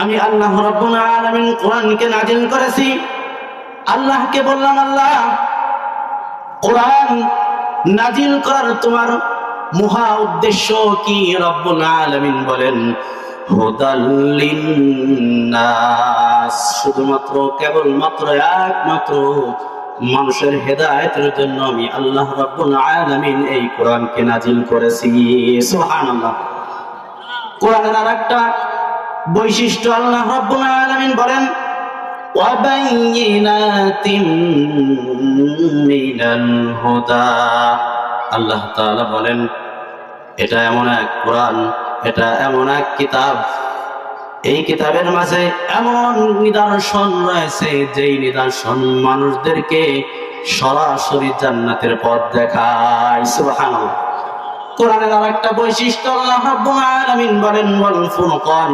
আমি আল্লাহ রাব্বুল আলামিন কোরআনকে নাযিল করেছি। আল্লাহকে বললাম, আল্লাহ, কোরআন নাযিল করার তোমার মহা উদ্দেশ্য কি? রব্বুল আলামিন বলেন, হুদাল লিন্নাস, শুধুমাত্র কেবলমাত্র একমাত্র মানুষের হেদায়েতের জন্য আমি আল্লাহ রাব্বুল আলামিন এই কোরআনকে নাযিল করেছি। সুবহানাল্লাহ। কোরআনের আরেকটা বৈশিষ্ট্য আল্লাহ রাব্বুল আলামিন বলেন, ওয়াবাইয়িনাতিম মিনাল হুদা। আল্লাহ তাআলা বলেন, এটা এমন এক কোরআন, এটা এমন এক কিতাব, এই কিতাবের মাঝে এমন নিদর্শন রয়েছে যেই নিদর্শন মানুষদেরকে সরাসরি জান্নাতের পথ দেখায়। সুবহানাল্লাহ। কোরআনের আরেকটা বৈশিষ্ট্য আল্লাহ রাব্বুল আলামিন বলেন, ওয়াল ফুরকান,